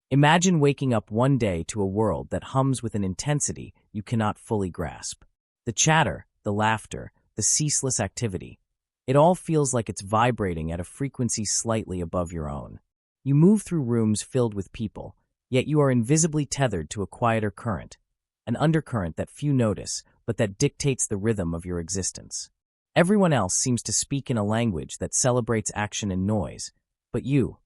Imagine waking up one day to a world that hums with an intensity you cannot fully grasp. The chatter, the laughter, the ceaseless activity. It all feels like it's vibrating at a frequency slightly above your own. You move through rooms filled with people, yet you are invisibly tethered to a quieter current, an undercurrent that few notice, but that dictates the rhythm of your existence. Everyone else seems to speak in a language that celebrates action and noise, but your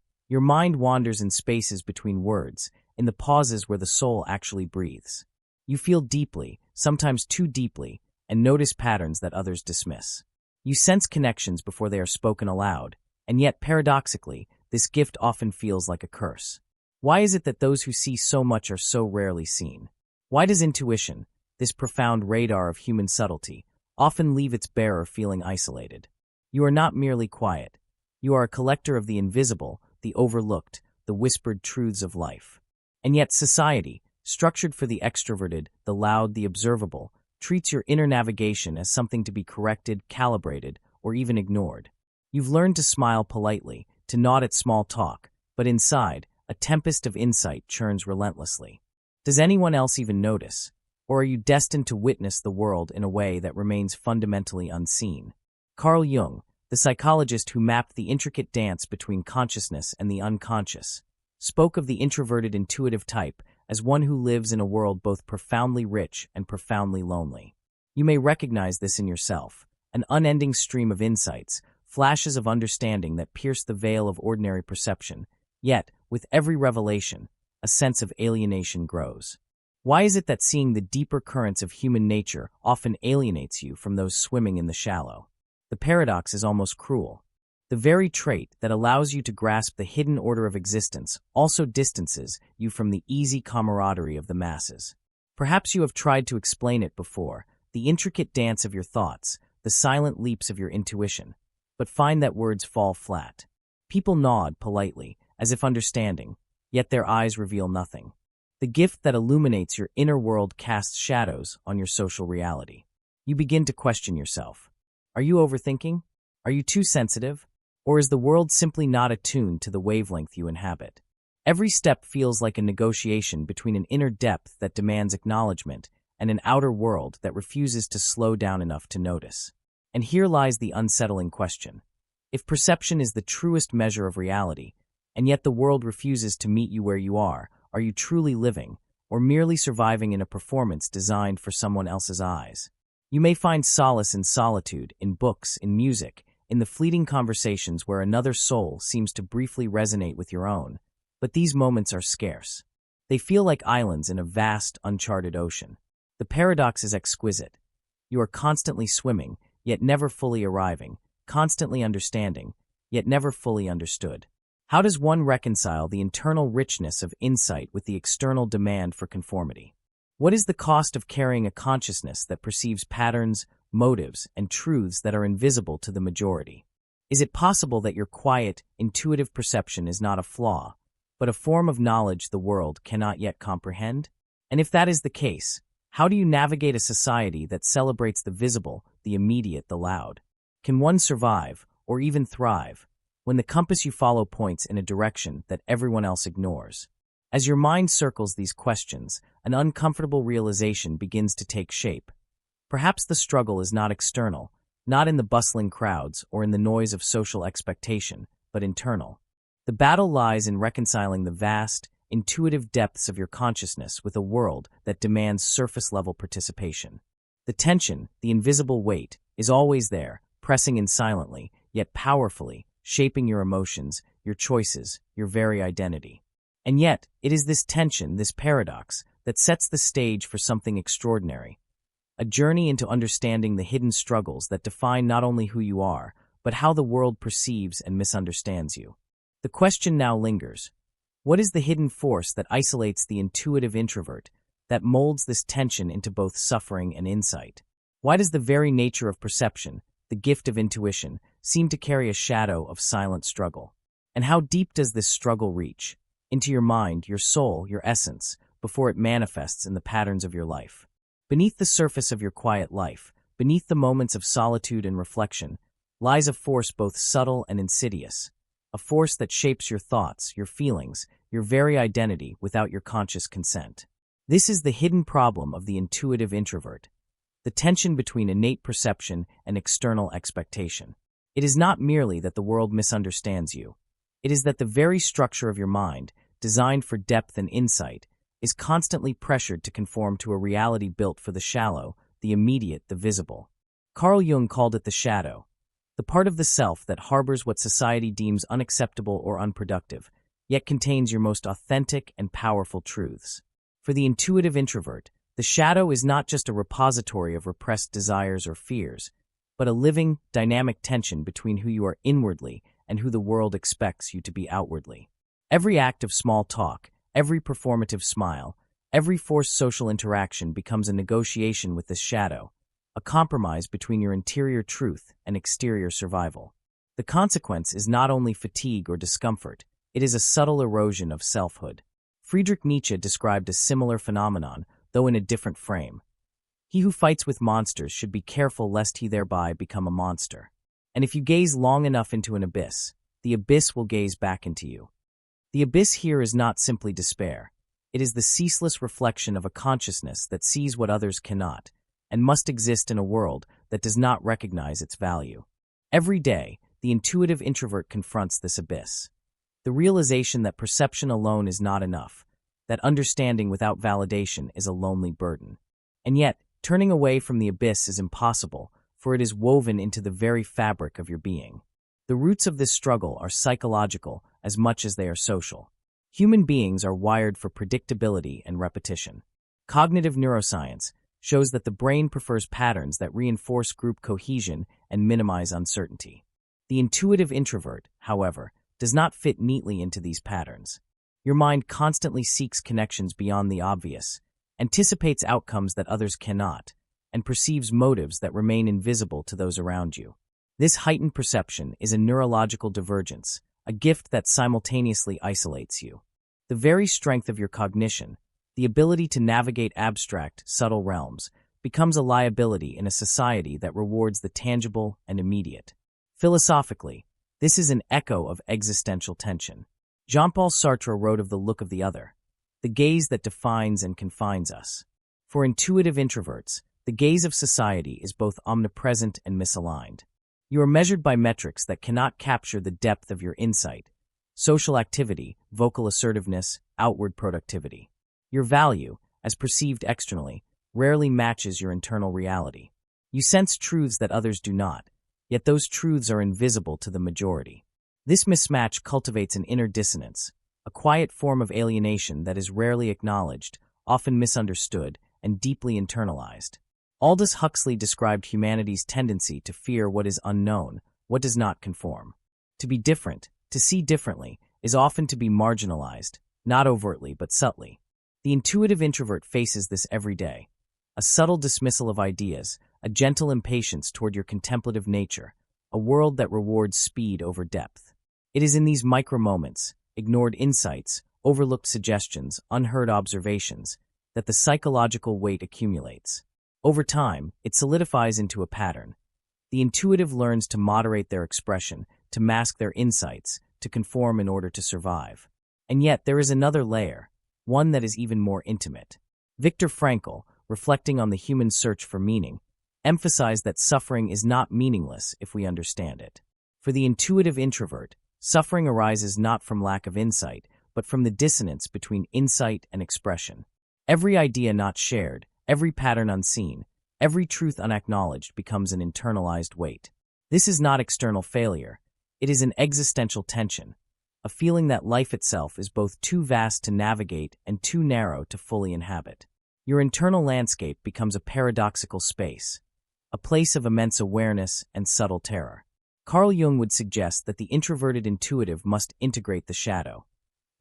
mind wanders in spaces between words, in the pauses where the soul actually breathes. You feel deeply, sometimes too deeply, and notice patterns that others dismiss. You sense connections before they are spoken aloud, and yet, paradoxically, this gift often feels like a curse. Why is it that those who see so much are so rarely seen? Why does intuition, this profound radar of human subtlety, often leave its bearer feeling isolated? You are not merely quiet. You are a collector of the invisible, the overlooked, the whispered truths of life. And yet society, structured for the extroverted, the loud, the observable, treats your inner navigation as something to be corrected, calibrated, or even ignored. You've learned to smile politely, to nod at small talk, but inside, a tempest of insight churns relentlessly. Does anyone else even notice? Or are you destined to witness the world in a way that remains fundamentally unseen? Carl Jung, the psychologist who mapped the intricate dance between consciousness and the unconscious, spoke of the introverted intuitive type as one who lives in a world both profoundly rich and profoundly lonely. You may recognize this in yourself, an unending stream of insights, flashes of understanding that pierce the veil of ordinary perception, yet, with every revelation, a sense of alienation grows. Why is it that seeing the deeper currents of human nature often alienates you from those swimming in the shallow? The paradox is almost cruel. The very trait that allows you to grasp the hidden order of existence also distances you from the easy camaraderie of the masses. Perhaps you have tried to explain it before, the intricate dance of your thoughts, the silent leaps of your intuition, but find that words fall flat. People nod politely, as if understanding, yet their eyes reveal nothing. The gift that illuminates your inner world casts shadows on your social reality. You begin to question yourself. Are you overthinking? Are you too sensitive? Or is the world simply not attuned to the wavelength you inhabit? Every step feels like a negotiation between an inner depth that demands acknowledgement and an outer world that refuses to slow down enough to notice. And here lies the unsettling question. If perception is the truest measure of reality, and yet the world refuses to meet you where you are you truly living, or merely surviving in a performance designed for someone else's eyes? You may find solace in solitude, in books, in music, in the fleeting conversations where another soul seems to briefly resonate with your own, but these moments are scarce. They feel like islands in a vast, uncharted ocean. The paradox is exquisite. You are constantly swimming, yet never fully arriving, constantly understanding, yet never fully understood. How does one reconcile the internal richness of insight with the external demand for conformity? What is the cost of carrying a consciousness that perceives patterns, motives, and truths that are invisible to the majority? Is it possible that your quiet, intuitive perception is not a flaw, but a form of knowledge the world cannot yet comprehend? And if that is the case, how do you navigate a society that celebrates the visible, the immediate, the loud? Can one survive, or even thrive, when the compass you follow points in a direction that everyone else ignores? As your mind circles these questions, an uncomfortable realization begins to take shape. Perhaps the struggle is not external, not in the bustling crowds or in the noise of social expectation, but internal. The battle lies in reconciling the vast, intuitive depths of your consciousness with a world that demands surface-level participation. The tension, the invisible weight, is always there, pressing in silently, yet powerfully, shaping your emotions, your choices, your very identity. And yet, it is this tension, this paradox, that sets the stage for something extraordinary. A journey into understanding the hidden struggles that define not only who you are, but how the world perceives and misunderstands you. The question now lingers. What is the hidden force that isolates the intuitive introvert, that molds this tension into both suffering and insight? Why does the very nature of perception, the gift of intuition, seem to carry a shadow of silent struggle? And how deep does this struggle reach? Into your mind, your soul, your essence, before it manifests in the patterns of your life. Beneath the surface of your quiet life, beneath the moments of solitude and reflection, lies a force both subtle and insidious, a force that shapes your thoughts, your feelings, your very identity without your conscious consent. This is the hidden problem of the intuitive introvert, the tension between innate perception and external expectation. It is not merely that the world misunderstands you. It is that the very structure of your mind, designed for depth and insight, is constantly pressured to conform to a reality built for the shallow, the immediate, the visible. Carl Jung called it the shadow, the part of the self that harbors what society deems unacceptable or unproductive, yet contains your most authentic and powerful truths. For the intuitive introvert, the shadow is not just a repository of repressed desires or fears, but a living, dynamic tension between who you are inwardly and who the world expects you to be outwardly. Every act of small talk, every performative smile, every forced social interaction becomes a negotiation with this shadow, a compromise between your interior truth and exterior survival. The consequence is not only fatigue or discomfort, it is a subtle erosion of selfhood. Friedrich Nietzsche described a similar phenomenon, though in a different frame. He who fights with monsters should be careful lest he thereby become a monster. And if you gaze long enough into an abyss, the abyss will gaze back into you. The abyss here is not simply despair. It is the ceaseless reflection of a consciousness that sees what others cannot, and must exist in a world that does not recognize its value. Every day, the intuitive introvert confronts this abyss. The realization that perception alone is not enough, that understanding without validation is a lonely burden. And yet, turning away from the abyss is impossible, for it is woven into the very fabric of your being. The roots of this struggle are psychological as much as they are social. Human beings are wired for predictability and repetition. Cognitive neuroscience shows that the brain prefers patterns that reinforce group cohesion and minimize uncertainty. The intuitive introvert, however, does not fit neatly into these patterns. Your mind constantly seeks connections beyond the obvious, anticipates outcomes that others cannot, and perceives motives that remain invisible to those around you. This heightened perception is a neurological divergence, a gift that simultaneously isolates you. The very strength of your cognition, the ability to navigate abstract, subtle realms, becomes a liability in a society that rewards the tangible and immediate. Philosophically, this is an echo of existential tension. Jean-Paul Sartre wrote of the look of the other, the gaze that defines and confines us. For intuitive introverts, the gaze of society is both omnipresent and misaligned. You are measured by metrics that cannot capture the depth of your insight: social activity, vocal assertiveness, outward productivity. Your value, as perceived externally, rarely matches your internal reality. You sense truths that others do not, yet those truths are invisible to the majority. This mismatch cultivates an inner dissonance, a quiet form of alienation that is rarely acknowledged, often misunderstood, and deeply internalized. Aldous Huxley described humanity's tendency to fear what is unknown, what does not conform. To be different, to see differently, is often to be marginalized, not overtly but subtly. The intuitive introvert faces this every day. A subtle dismissal of ideas, a gentle impatience toward your contemplative nature, a world that rewards speed over depth. It is in these micro-moments, ignored insights, overlooked suggestions, unheard observations, that the psychological weight accumulates. Over time, it solidifies into a pattern. The intuitive learns to moderate their expression, to mask their insights, to conform in order to survive. And yet there is another layer, one that is even more intimate. Viktor Frankl, reflecting on the human search for meaning, emphasized that suffering is not meaningless if we understand it. For the intuitive introvert, suffering arises not from lack of insight, but from the dissonance between insight and expression. Every idea not shared, every pattern unseen, every truth unacknowledged becomes an internalized weight. This is not external failure. It is an existential tension, a feeling that life itself is both too vast to navigate and too narrow to fully inhabit. Your internal landscape becomes a paradoxical space, a place of immense awareness and subtle terror. Carl Jung would suggest that the introverted intuitive must integrate the shadow,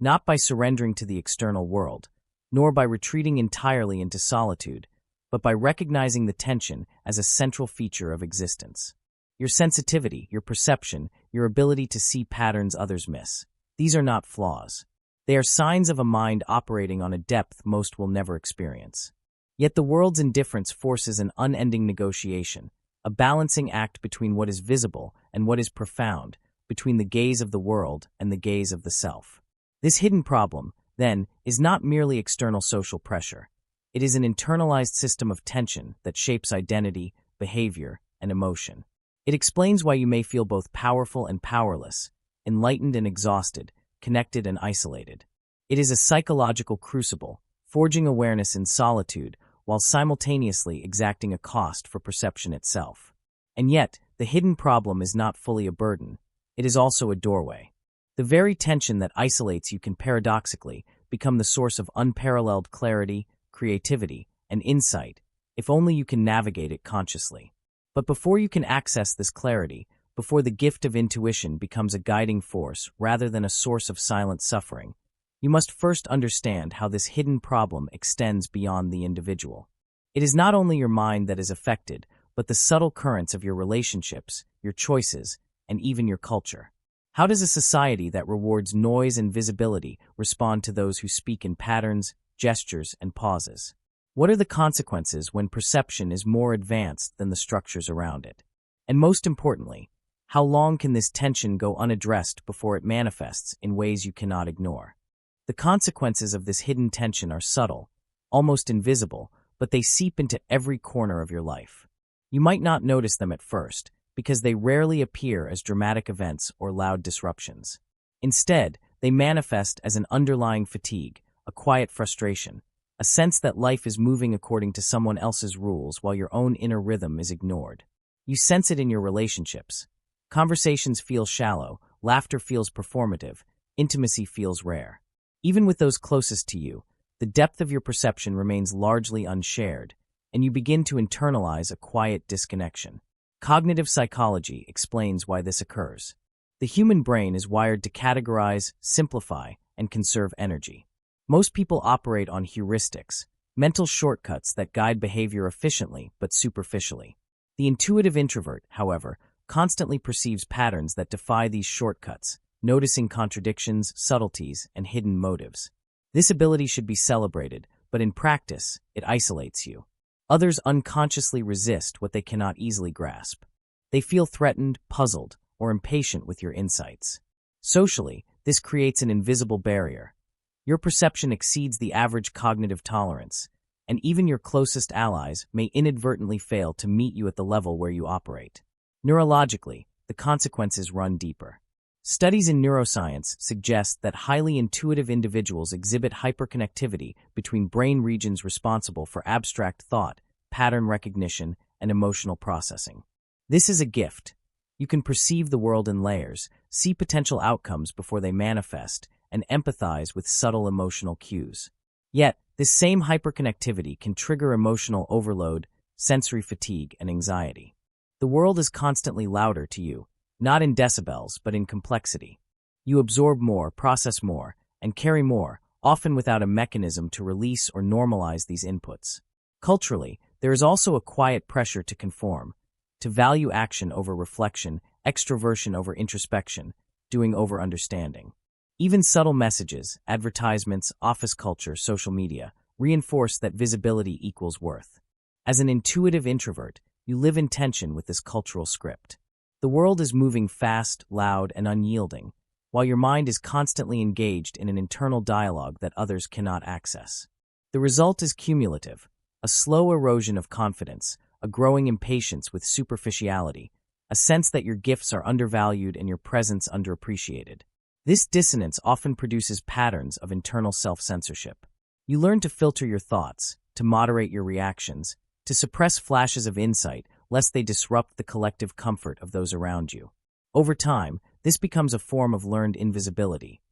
not by surrendering to the external world, nor by retreating entirely into solitude, but by recognizing the tension as a central feature of existence. Your sensitivity, your perception, your ability to see patterns others miss. These are not flaws. They are signs of a mind operating on a depth most will never experience. Yet the world's indifference forces an unending negotiation, a balancing act between what is visible and what is profound, between the gaze of the world and the gaze of the self. This hidden problem, then, is not merely external social pressure. It is an internalized system of tension that shapes identity, behavior, and emotion. It explains why you may feel both powerful and powerless, enlightened and exhausted, connected and isolated. It is a psychological crucible, forging awareness in solitude while simultaneously exacting a cost for perception itself. And yet, the hidden problem is not fully a burden. It is also a doorway. The very tension that isolates you can paradoxically become the source of unparalleled clarity, creativity, and insight, if only you can navigate it consciously. But before you can access this clarity, before the gift of intuition becomes a guiding force rather than a source of silent suffering, you must first understand how this hidden problem extends beyond the individual. It is not only your mind that is affected, but the subtle currents of your relationships, your choices, and even your culture. How does a society that rewards noise and visibility respond to those who speak in patterns, gestures, and pauses? What are the consequences when perception is more advanced than the structures around it? And most importantly, how long can this tension go unaddressed before it manifests in ways you cannot ignore? The consequences of this hidden tension are subtle, almost invisible, but they seep into every corner of your life. You might not notice them at first, because they rarely appear as dramatic events or loud disruptions. Instead, they manifest as an underlying fatigue, a quiet frustration, a sense that life is moving according to someone else's rules while your own inner rhythm is ignored. You sense it in your relationships. Conversations feel shallow, laughter feels performative, intimacy feels rare. Even with those closest to you, the depth of your perception remains largely unshared, and you begin to internalize a quiet disconnection. Cognitive psychology explains why this occurs. The human brain is wired to categorize, simplify, and conserve energy. Most people operate on heuristics, mental shortcuts that guide behavior efficiently but superficially. The intuitive introvert, however, constantly perceives patterns that defy these shortcuts, noticing contradictions, subtleties, and hidden motives. This ability should be celebrated, but in practice, it isolates you. Others unconsciously resist what they cannot easily grasp. They feel threatened, puzzled, or impatient with your insights. Socially, this creates an invisible barrier. Your perception exceeds the average cognitive tolerance, and even your closest allies may inadvertently fail to meet you at the level where you operate. Neurologically, the consequences run deeper. Studies in neuroscience suggest that highly intuitive individuals exhibit hyperconnectivity between brain regions responsible for abstract thought, pattern recognition, and emotional processing. This is a gift. You can perceive the world in layers, see potential outcomes before they manifest, and empathize with subtle emotional cues. Yet, this same hyperconnectivity can trigger emotional overload, sensory fatigue, and anxiety. The world is constantly louder to you, not in decibels, but in complexity. You absorb more, process more, and carry more, often without a mechanism to release or normalize these inputs. Culturally, there is also a quiet pressure to conform, to value action over reflection, extroversion over introspection, doing over understanding. Even subtle messages, advertisements, office culture, social media, reinforce that visibility equals worth. As an intuitive introvert, you live in tension with this cultural script. The world is moving fast, loud, and unyielding, while your mind is constantly engaged in an internal dialogue that others cannot access. The result is cumulative, a slow erosion of confidence, a growing impatience with superficiality, a sense that your gifts are undervalued and your presence underappreciated. This dissonance often produces patterns of internal self-censorship. You learn to filter your thoughts, to moderate your reactions, to suppress flashes of insight lest they disrupt the collective comfort of those around you. Over time, this becomes a form of learned invisibility.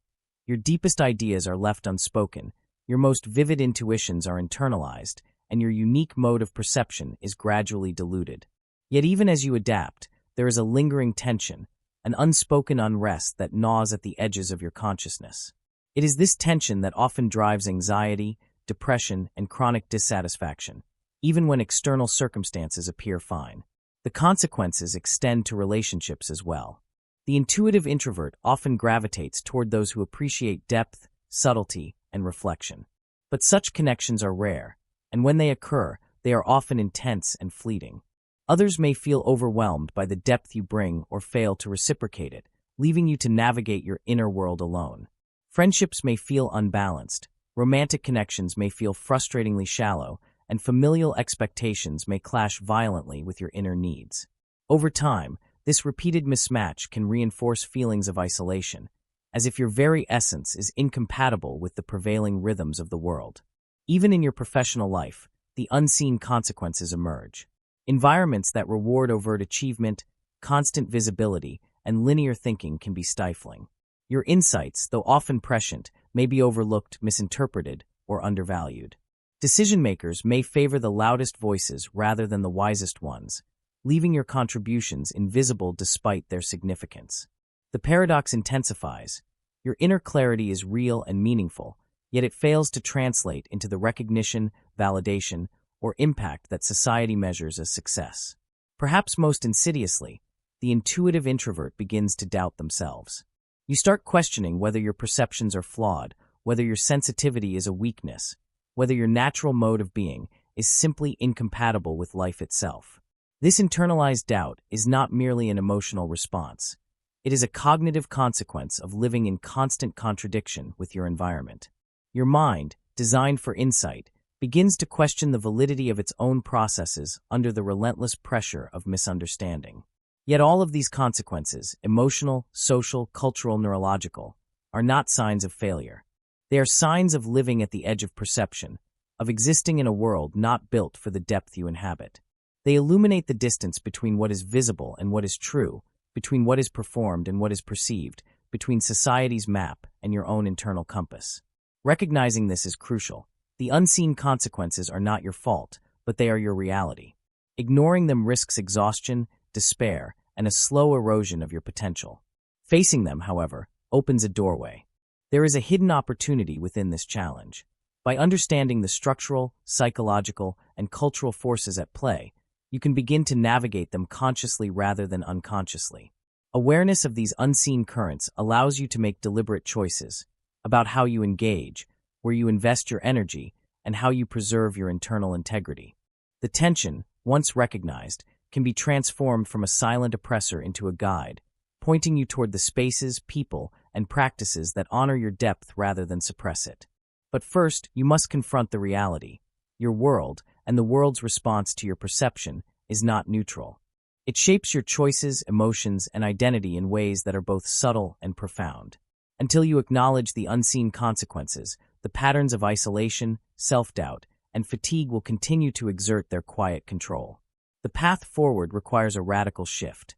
Your deepest ideas are left unspoken, your most vivid intuitions are internalized, and your unique mode of perception is gradually diluted. Yet even as you adapt, there is a lingering tension, an unspoken unrest that gnaws at the edges of your consciousness. It is this tension that often drives anxiety, depression, and chronic dissatisfaction, even when external circumstances appear fine. The consequences extend to relationships as well. The intuitive introvert often gravitates toward those who appreciate depth, subtlety, and reflection. But such connections are rare, and when they occur, they are often intense and fleeting. Others may feel overwhelmed by the depth you bring or fail to reciprocate it, leaving you to navigate your inner world alone. Friendships may feel unbalanced, romantic connections may feel frustratingly shallow, and familial expectations may clash violently with your inner needs. Over time, this repeated mismatch can reinforce feelings of isolation, as if your very essence is incompatible with the prevailing rhythms of the world. Even in your professional life, the unseen consequences emerge. Environments that reward overt achievement, constant visibility, and linear thinking can be stifling. Your insights, though often prescient, may be overlooked, misinterpreted, or undervalued. Decision-makers may favor the loudest voices rather than the wisest ones, leaving your contributions invisible despite their significance. The paradox intensifies. Your inner clarity is real and meaningful, yet it fails to translate into the recognition, validation, or impact that society measures as success. Perhaps most insidiously, the intuitive introvert begins to doubt themselves. You start questioning whether your perceptions are flawed, whether your sensitivity is a weakness, whether your natural mode of being is simply incompatible with life itself. This internalized doubt is not merely an emotional response. It is a cognitive consequence of living in constant contradiction with your environment. Your mind, designed for insight, begins to question the validity of its own processes under the relentless pressure of misunderstanding. Yet all of these consequences, emotional, social, cultural, neurological, are not signs of failure. They are signs of living at the edge of perception, of existing in a world not built for the depth you inhabit. They illuminate the distance between what is visible and what is true, between what is performed and what is perceived, between society's map and your own internal compass. Recognizing this is crucial. The unseen consequences are not your fault, but they are your reality. Ignoring them risks exhaustion, despair, and a slow erosion of your potential. Facing them, however, opens a doorway. There is a hidden opportunity within this challenge. By understanding the structural, psychological, and cultural forces at play, you can begin to navigate them consciously rather than unconsciously. Awareness of these unseen currents allows you to make deliberate choices about how you engage, where you invest your energy, and how you preserve your internal integrity. The tension, once recognized, can be transformed from a silent oppressor into a guide, pointing you toward the spaces, people, and practices that honor your depth rather than suppress it. But first, you must confront the reality. Your world, and the world's response to your perception, is not neutral. It shapes your choices, emotions, and identity in ways that are both subtle and profound. Until you acknowledge the unseen consequences, the patterns of isolation, self-doubt, and fatigue will continue to exert their quiet control. The path forward requires a radical shift,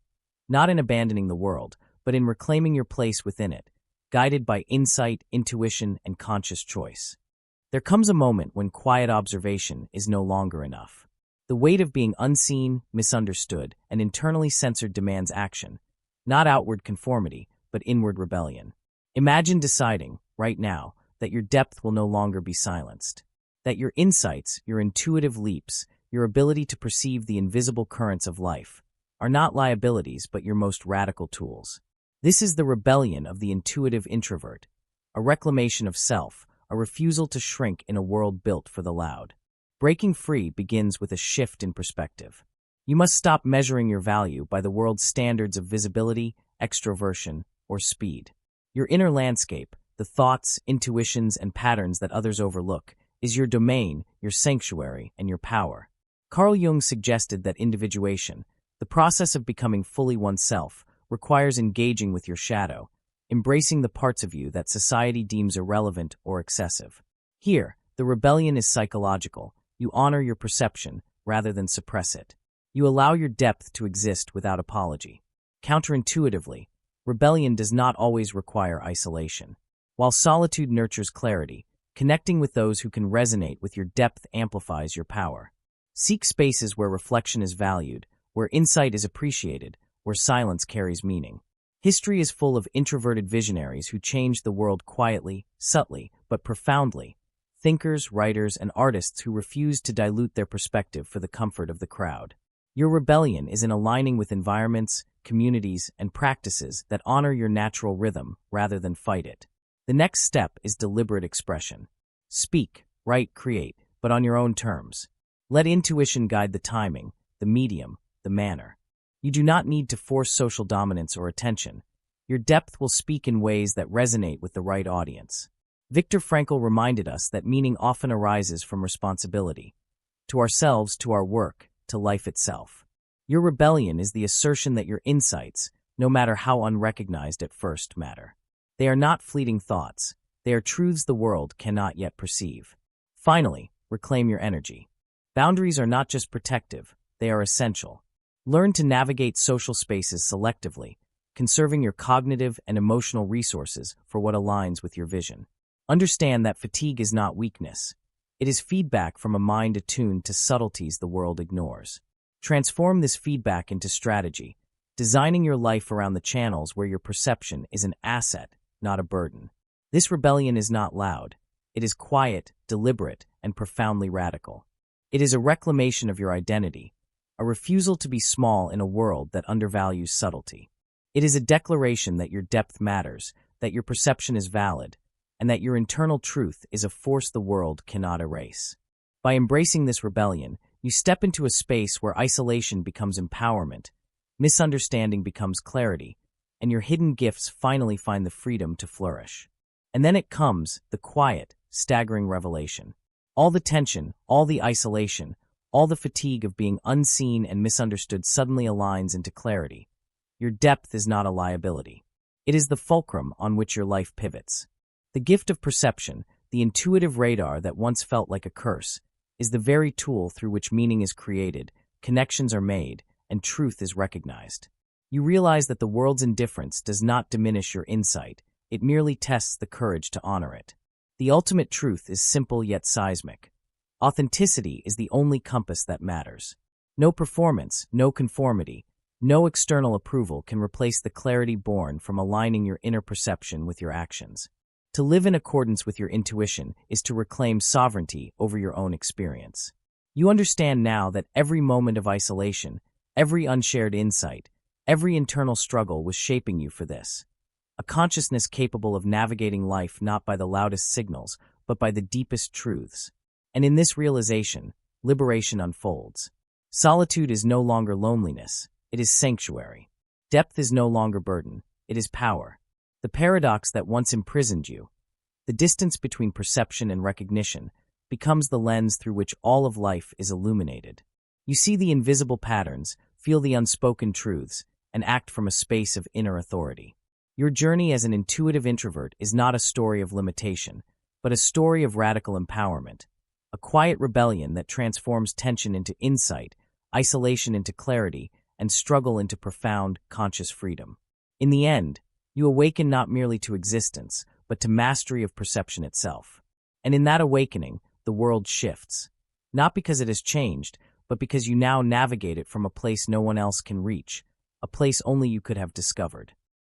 not in abandoning the world, but in reclaiming your place within it, guided by insight, intuition, and conscious choice. There comes a moment when quiet observation is no longer enough. The weight of being unseen, misunderstood, and internally censored demands action, not outward conformity, but inward rebellion. Imagine deciding, right now, that your depth will no longer be silenced, that your insights, your intuitive leaps, your ability to perceive the invisible currents of life, are not liabilities but your most radical tools. This is the rebellion of the intuitive introvert, a reclamation of self, a refusal to shrink in a world built for the loud. Breaking free begins with a shift in perspective. You must stop measuring your value by the world's standards of visibility, extroversion, or speed. Your inner landscape, the thoughts, intuitions, and patterns that others overlook, is your domain, your sanctuary, and your power. Carl Jung suggested that individuation, the process of becoming fully oneself, requires engaging with your shadow, embracing the parts of you that society deems irrelevant or excessive. Here, the rebellion is psychological. You honor your perception rather than suppress it. You allow your depth to exist without apology. Counterintuitively, rebellion does not always require isolation. While solitude nurtures clarity, connecting with those who can resonate with your depth amplifies your power. Seek spaces where reflection is valued, where insight is appreciated, where silence carries meaning. History is full of introverted visionaries who changed the world quietly, subtly, but profoundly. Thinkers, writers, and artists who refused to dilute their perspective for the comfort of the crowd. Your rebellion is in aligning with environments, communities, and practices that honor your natural rhythm rather than fight it. The next step is deliberate expression. Speak, write, create, but on your own terms. Let intuition guide the timing, the medium, the manner. You do not need to force social dominance or attention. Your depth will speak in ways that resonate with the right audience. Viktor Frankl reminded us that meaning often arises from responsibility. To ourselves, to our work, to life itself. Your rebellion is the assertion that your insights, no matter how unrecognized at first, matter. They are not fleeting thoughts. They are truths the world cannot yet perceive. Finally, reclaim your energy. Boundaries are not just protective, they are essential. Learn to navigate social spaces selectively, conserving your cognitive and emotional resources for what aligns with your vision. Understand that fatigue is not weakness. It is feedback from a mind attuned to subtleties the world ignores. Transform this feedback into strategy, designing your life around the channels where your perception is an asset, not a burden. This rebellion is not loud. It is quiet, deliberate, and profoundly radical. It is a reclamation of your identity, a refusal to be small in a world that undervalues subtlety. It is a declaration that your depth matters, that your perception is valid, and that your internal truth is a force the world cannot erase. By embracing this rebellion, you step into a space where isolation becomes empowerment, misunderstanding becomes clarity, and your hidden gifts finally find the freedom to flourish. And then it comes, the quiet, staggering revelation. All the tension, all the isolation, all the fatigue of being unseen and misunderstood suddenly aligns into clarity. Your depth is not a liability. It is the fulcrum on which your life pivots. The gift of perception, the intuitive radar that once felt like a curse, is the very tool through which meaning is created, connections are made, and truth is recognized. You realize that the world's indifference does not diminish your insight, it merely tests the courage to honor it. The ultimate truth is simple yet seismic. Authenticity is the only compass that matters. No performance, no conformity, no external approval can replace the clarity born from aligning your inner perception with your actions. To live in accordance with your intuition is to reclaim sovereignty over your own experience. You understand now that every moment of isolation, every unshared insight, every internal struggle was shaping you for this. A consciousness capable of navigating life not by the loudest signals, but by the deepest truths. And in this realization, liberation unfolds. Solitude is no longer loneliness, it is sanctuary. Depth is no longer burden, it is power. The paradox that once imprisoned you, the distance between perception and recognition, becomes the lens through which all of life is illuminated. You see the invisible patterns, feel the unspoken truths, and act from a space of inner authority. Your journey as an intuitive introvert is not a story of limitation, but a story of radical empowerment, a quiet rebellion that transforms tension into insight, isolation into clarity, and struggle into profound, conscious freedom. In the end, you awaken not merely to existence, but to mastery of perception itself. And in that awakening, the world shifts. Not because it has changed, but because you now navigate it from a place no one else can reach, a place only you could have discovered.